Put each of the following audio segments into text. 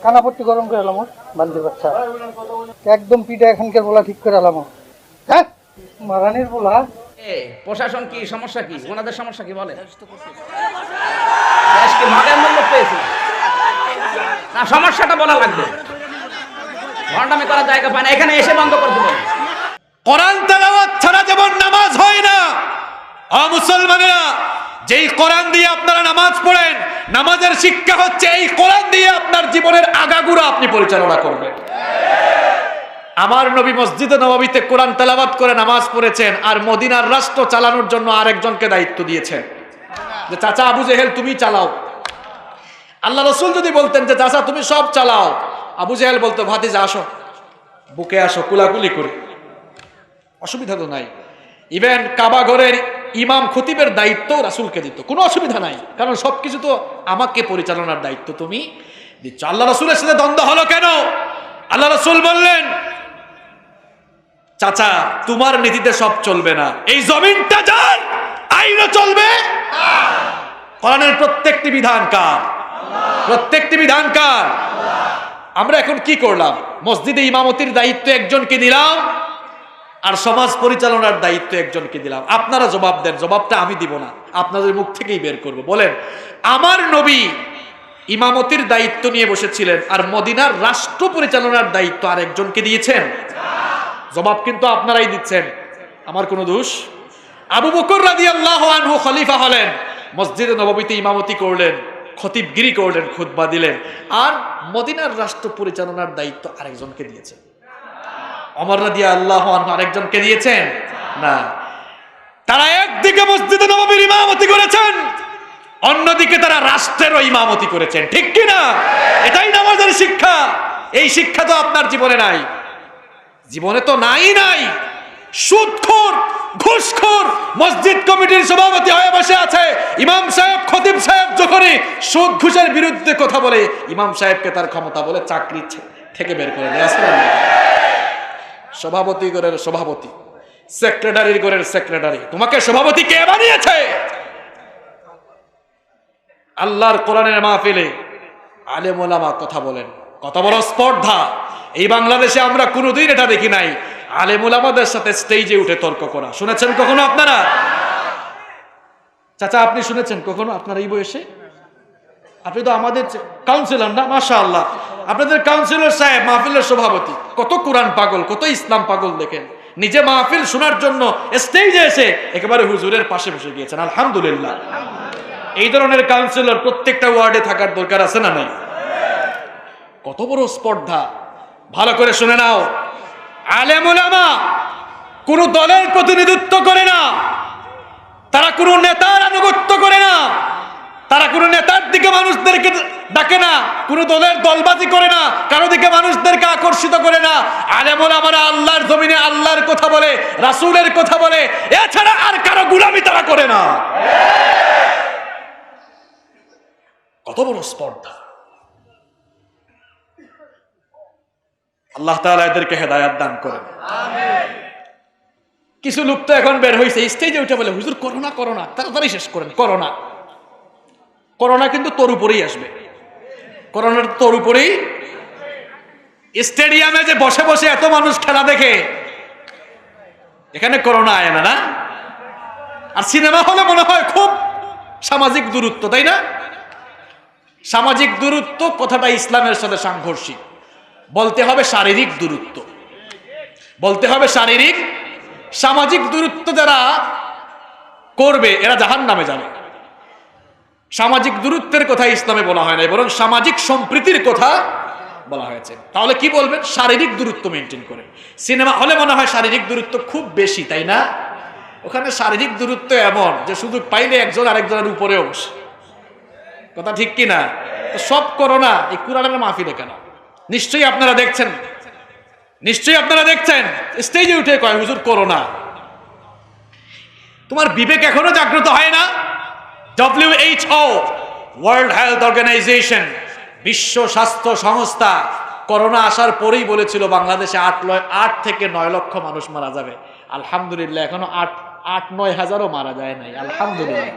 কানাপট্টি গরম করে এলাম বান্দির বাচ্চা একদম পিঠা এখানকার বলা ঠিক করে এলাম। হ্যাঁ মারানির বলা প্রশাসন কি সমস্যা, কি ওনাদের সমস্যা কি বলে? দেশকে ভাগের মূল্য পেয়েছি না, সমস্যাটা বলা লাগবে। ভণ্ডামি করার জায়গা পায় না, এখানে এসে বন্ধ করে দিবেন। কোরআন তেলাওয়াত ছাড়া যেমন নামাজ হয় না, মুসলমানেরা যেই কোরআন দিয়ে আপনারা নামাজ পড়েন, নামাজের শিক্ষা হচ্ছে এই কোরআন দিয়ে আপনার জীবনের আগাগোড়া আপনি পরিচালনা করবেন। আমার নবী মসজিদে নববীতে কোরআন তেলাওয়াত করে নামাজ পড়েছেন, আর মদিনার রাষ্ট্র চালানোর জন্য আরেকজনকে দায়িত্ব দিয়েছেন যে চাচা আবু জেহেল তুমি চালাও। আল্লাহ রাসূল যদি বলতেন যে চাচা তুমি সব চালাও, আবু জেহেল বলতো ভাতিজা আসো, বুকে আসো, কুলাকুলি করে, অসুবিধা তো নাই। ইভেন কাবা ঘরের ইমাম খতিবের দায়িত্ব রাসূলকে দিত, কোনো অসুবিধা নাই, কারণ সবকিছু তো আমাকে পরিচালনার দায়িত্ব তুমি দিচ্ছ। আল্লাহ রাসূলের সাথে দ্বন্দ্ব হলো কেন? আল্লাহ রাসূল বললেন চাচা তোমার নীতিতে সব চলবে না, এই জমিনটা যার, আইনও চলবে না। কোরআনের প্রত্যেকটি বিধান কার? প্রত্যেকটি বিধান কার? আমরা এখন কি করলাম? মসজিদে ইমামতির দায়িত্ব একজনকে দিলাম, আর সমাজ পরিচালনার দায়িত্ব একজনকে দিলাম। আপনারা জবাব দেন, জবাবটা আমি দিব না, আপনাদের মুখ থেকেই বের করব। বলেন আমার নবী ইমামতির দায়িত্ব নিয়ে বসেছিলেন, আর মদিনার রাষ্ট্র পরিচালনার দায়িত্ব আর একজনকে দিয়েছেন? জবাব কিন্তু আপনারাই দিচ্ছেন, আমার কোনো দোষ? আবু বকর রাদিয়াল্লাহু আনহু খলিফা হলেন, মসজিদে নববীতে ইমামতি করলেন, খতিবগিরি করলেন, খুতবা দিলেন, আর মদিনার রাষ্ট্র পরিচালনার দায়িত্ব আরেকজনকে দিয়েছেন। ওমর রাদিয়াল্লাহু আনহু আরেকজনকে দিয়েছেন না। তারা একদিকে মসজিদে নববীর ইমামতি করেছেন, অন্যদিকে তারা রাষ্ট্রেরও ইমামতি করেছেন, ঠিক কি না? এটাই নামাজের শিক্ষা। এই শিক্ষা তো আপনার জীবনে নাই, জীবনে তো নাই। সুদখোর, ঘুষখোর মসজিদ কমিটির সভাপতি হয়ে বসে আছে। ইমাম সাহেব, খতিব সাহেব যখনই সুদ ঘুষের বিরুদ্ধে কথা বলে, ইমাম সাহেবকে তার ক্ষমতা বলে চাকরি থেকে বের করে দেয়। সভাপতি ঘরের সভাপতি, সেক্রেটারির ঘরের সেক্রেটারি, তোমাকে সভাপতি কে বানিয়েছে? আল্লাহর কোরআনের মাহফিলে আলেম ওলামা কথা বলেন, কত বড় স্পর্ধা! এই বাংলাদেশে আমরা কোনোদিন এটা দেখি নাই, আলেম ওলামাদের সাথে স্টেজে উঠে তর্ক করা। শুনেছেন কখনো আপনারা? চাচা আপনি শুনেছেন কখনো আপনার এই বয়সে? আপনি তো আমাদের কাউন্সিলর না, মাশাআল্লাহ। আপনাদের কাউন্সিলর সাহেব মাহফিলের সভাপতি, কত কোরআন পাগল, কত ইসলাম পাগল দেখেন, নিজে মাহফিল শোনার জন্য স্টেজে এসে একেবারে হুজুরের পাশে বসে গিয়েছেন। আলহামদুলিল্লাহ। এই ধরনের কাউন্সিলর প্রত্যেকটা ওয়ার্ডে থাকার দরকার আছে না নাই? কত বড় স্পর্ধা! ভালো করে শুনে নাও, আলেম ওলামা কোন দলের প্রতিনিধিত্ব করে না, তারা কোন নেতার আনুগত্য করে না, তারা কোন নেতার দিকে মানুষদেরকে ডাকে না, কোন দলের দলবাজি করে না, কারো দিকে মানুষদেরকে আকর্ষিত করে না। আলেম ওলামারা আল্লাহর জমিনে আল্লাহর কথা বলে, রাসূলের কথা বলে, এছাড়া আর কারো গোলামি তারা করে না। কত বড় স্পর্ধা! আল্লাহ তাআলা এদেরকে হেদায়েত দান করেন। আমিন। কিছু লোক তো এখন বের হইছে, স্টেজে উঠে বলে হুজুর করোনা করোনা, তাড়াতাড়ি শেষ করেন করোনা। করোনা কিন্তু তোর উপরেই আসবে, করোনার তোর উপরেই। স্টেডিয়ামে যে বসে বসে এত মানুষ খেলা দেখে, এখানে করোনা আয় না, না? আর সিনেমা হলে মনে হয় খুব সামাজিক দূরত্ব, তাই না? সামাজিক দূরত্ব কথাটা ইসলামের সাথে সাংঘর্ষিক। বলতে হবে শারীরিক দূরত্ব, বলতে হবে শারীরিক। সামাজিক দূরত্ব যারা করবে এরা জাহান্নামে যাবে। সামাজিক দূরত্বের কথা ইসলামে বলা হয় না, বরং সামাজিক সম্প্রীতির কথা বলা হয়েছে। তাহলে কি বলবেন? শারীরিক দূরত্ব মেনটেন করে। সিনেমা হলে মনে হয় শারীরিক দূরত্ব খুব বেশি, তাই না? ওখানে শারীরিক দূরত্ব এমন যে সুযোগ পাইলে একজন আরেকজনের উপরেও বসে। কথা ঠিক কিনা? তো সব করোনা এই কুরআনের মাহফিলে কেন? নিশ্চয়ই আপনারা দেখছেন, নিশ্চয়ই আপনারা দেখছেন স্টেজে উঠে কয় হুজুর করোনা। তোমার বিবেক এখনো জাগ্রত হয় না? WHO, ওয়ার্ল্ড হেলথ অর্গানাইজেশন, বিশ্ব স্বাস্থ্য সংস্থা করোনা আসার পরেই বলেছিল বাংলাদেশে 8 থেকে 9 লক্ষ মানুষ মারা যাবে। আলহামদুলিল্লাহ এখনো 8-9 হাজারও মারা যায় নাই। আলহামদুলিল্লাহ।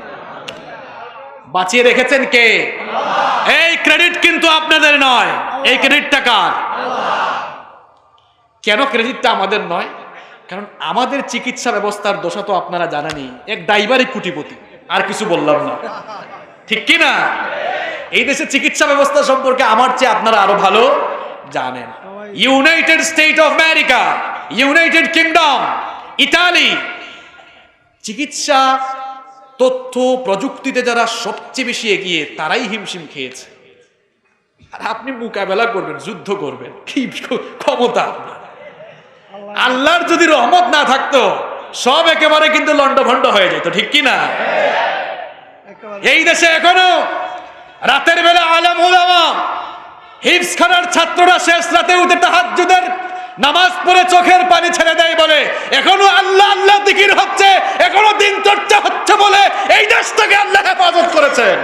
বাঁচিয়ে রেখেছেন কে? এই ক্রেডিট কিন্তু নয়? এই ক্রেডিটটা কার? কেন ক্রেডিটটা আমাদের নয়? কারণ আমাদের চিকিৎসা ব্যবস্থার দশা তো আপনারা জানেনই, এক ড্রাইভারই কোটিপতি, আর কিছু বললাম না, ঠিক কি না? এই দেশের চিকিৎসা ব্যবস্থা সম্পর্কে আমার চেয়ে আপনারা আরো ভালো জানেন। United state of America, United kingdom, Italy, চিকিৎসা তথ্য প্রযুক্তিতে যারা সবচেয়ে বেশি এগিয়ে তারাই হিমশিম খেয়েছে। আর আপনি মোকাবেলা করবেন, যুদ্ধ করবেন, কি ক্ষমতা! আল্লাহর যদি রহমত না থাকতো সব একেবারে কিন্তু লন্ডভন্ড হয়ে যেত, ঠিক কি না? এই দেশে এখনো রাতের বেলা আলেম উলামা হিফজখানার ছাত্ররা শেষ রাতে উঠে তাহাজ্জুদের নামাজ পড়ে চোখের পানি ছেড়ে দেয় বলে এখনো আল্লাহ আল্লাহ জিকির হচ্ছে, এখনো দিন চর্চা হচ্ছে বলে এই দেশটাকে আল্লাহ হেফাজত করেছেন।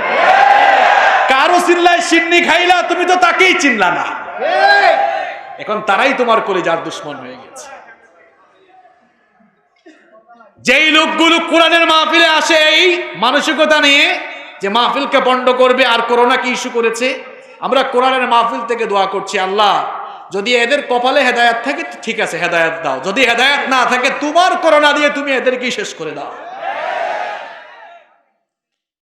কারো চিল্লায় সিন্নি খাইলা, তুমি তো তাকেই চিনলা না, এখন তারাই তোমার কলিজার দুশ্মন হয়ে গেছে। যেই লোকগুলো কোরআনের মাহফিলে আসে এই মানসিকতা নিয়ে যে মাহফিলকে বন্ধ করবে আর করোনাকে ইস্যু করেছে, আমরা কোরআনের মাহফিল থেকে দোয়া করছি, আল্লাহ যদি এদের কপালে হেদায়েত থাকে ঠিক আছে, হেদায়েত দাও, যদি হেদায়েত না থাকে তোমার করোনা দিয়ে তুমি এদেরকেই শেষ করে দাও।